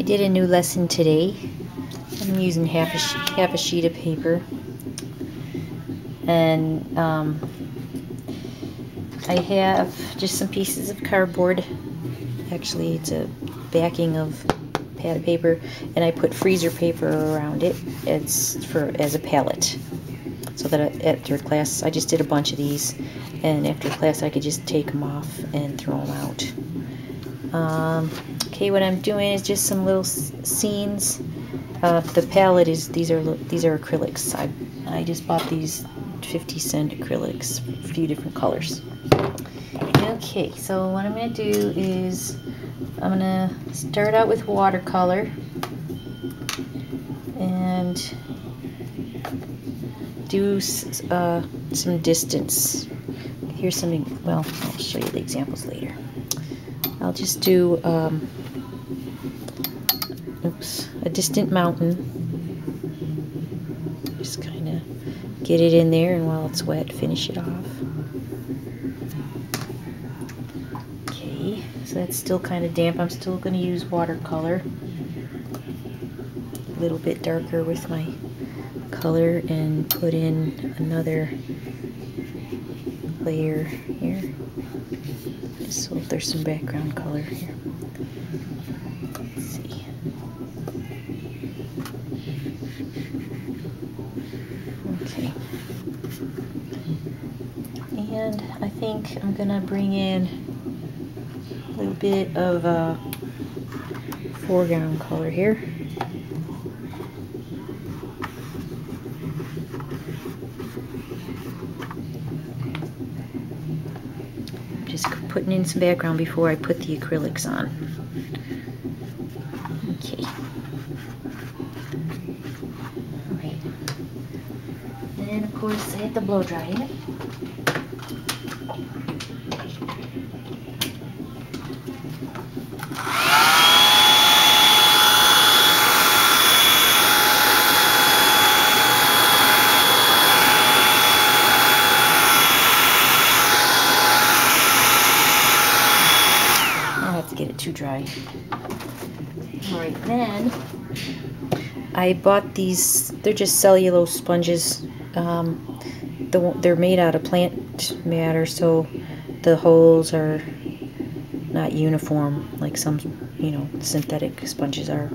did a new lesson today. I'm using half a sheet of paper, and I have just some pieces of cardboard. Actually, it's a backing of pad of paper, and I put freezer paper around it. It's as a palette, so that after class, I just did a bunch of these, and after class I could just take them off and throw them out. Okay, what I'm doing is just some little scenes. The palette is these are acrylics. I just bought these 50-cent acrylics, a few different colors. Okay, so what I'm going to do is I'm going to start out with watercolor and do some distance. Here's some, well, I'll show you the examples later. I'll just do a distant mountain. Just kind of get it in there, and while it's wet, finish it off. Okay, so that's still kind of damp. I'm still going to use watercolor. A little bit darker with my color, and put in another layer here, just so there's some background color here. Let's see. Okay. And I think I'm gonna bring in a little bit of foreground color here. Just putting in some background before I put the acrylics on. Okay. Alright. Then of course I have to blow dry it. Get it too dry. Alright, then I bought these. They're just cellulose sponges. They're made out of plant matter, so the holes are not uniform like some, synthetic sponges are.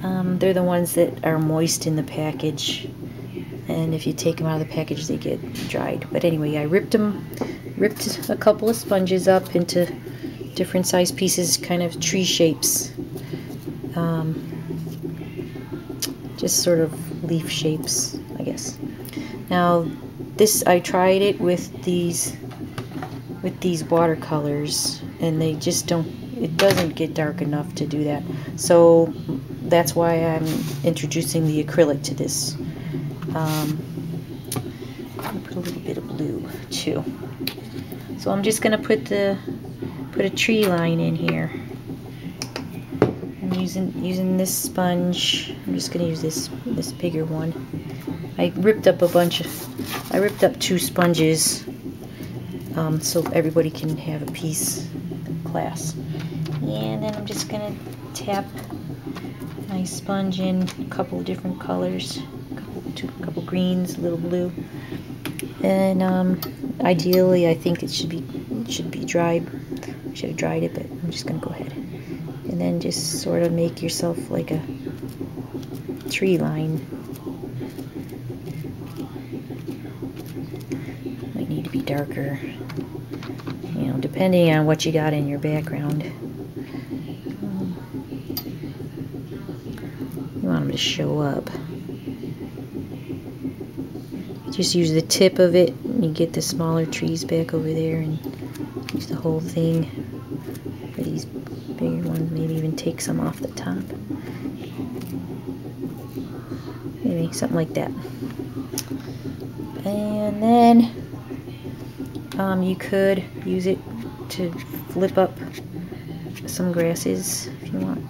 They're the ones that are moist in the package, and if you take them out of the package, they get dried. But anyway, I ripped a couple of sponges up into different size pieces, kind of tree shapes, just sort of leaf shapes, I guess. Now this, I tried it with these watercolors, and they just don't, it doesn't get dark enough to do that. So that's why I'm introducing the acrylic to this. I'll put a little bit of blue too. So I'm just gonna put a tree line in here. I'm using this sponge. I'm just going to use this bigger one. I ripped up two sponges, so everybody can have a piece in class. And then I'm just going to tap my sponge in a couple different colors, a couple greens, a little blue, and ideally I think it should be dried. I should have dried it, but I'm just going to go ahead. And then just sort of make yourself like a tree line. Might need to be darker, depending on what you got in your background. You want them to show up. Just use the tip of it, and you get the smaller trees back over there, and use the whole thing for these bigger ones. Maybe even take some off the top. Maybe something like that. And then you could use it to flip up some grasses if you want.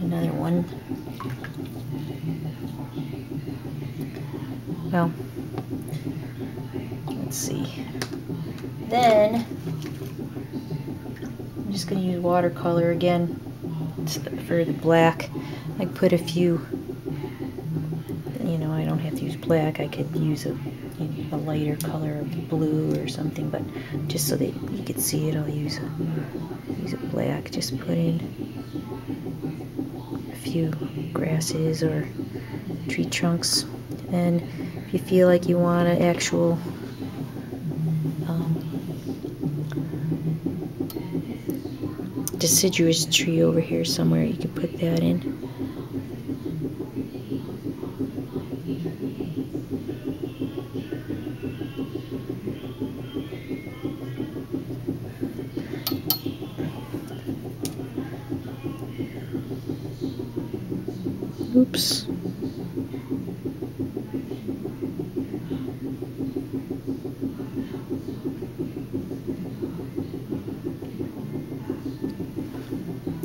Another one. Well, let's see. Then I'm just going to use watercolor again for the black. I put a few, you know, I don't have to use black. I could use a lighter color of blue or something, but just so that you could see it, I'll use a black. Just put in a few grasses or tree trunks, and if you feel like you want an actual deciduous tree over here somewhere, you can put that in. Oops.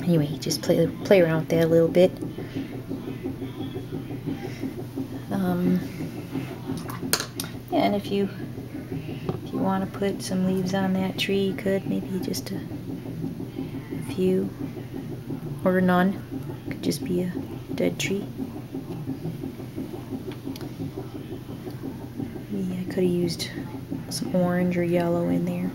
Anyway, just play around with that a little bit. Yeah, and if you want to put some leaves on that tree, you could. Maybe just a few, or none. Could just be a dead tree. Maybe I could have used some orange or yellow in there.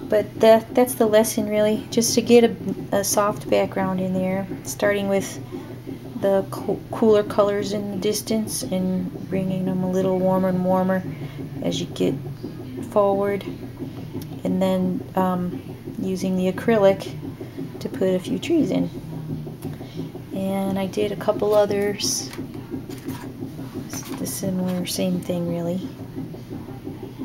But that's the lesson, really, just to get a soft background in there, starting with the cooler colors in the distance and bringing them a little warmer and warmer as you get forward, and then using the acrylic to put a few trees in. And I did a couple others, the same thing really,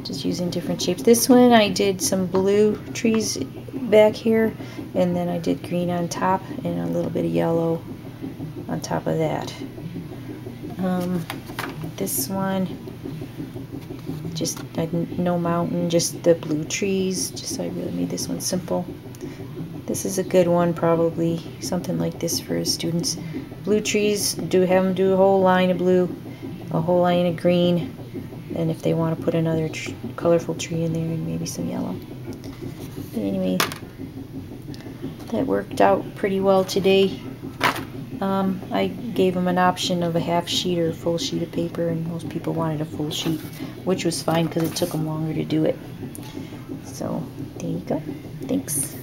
just using different shapes. This one I did some blue trees back here, and then I did green on top and a little bit of yellow on top of that. This one, just no mountain, just the blue trees. Just I really made this one simple. This is a good one, probably something like this for students. Blue trees, have them do a whole line of blue, a whole line of green, and if they want to put another colorful tree in there, and maybe some yellow. But anyway, that worked out pretty well today. I gave them an option of a half sheet or a full sheet of paper, and most people wanted a full sheet, which was fine because it took them longer to do it. So there you go. Thanks.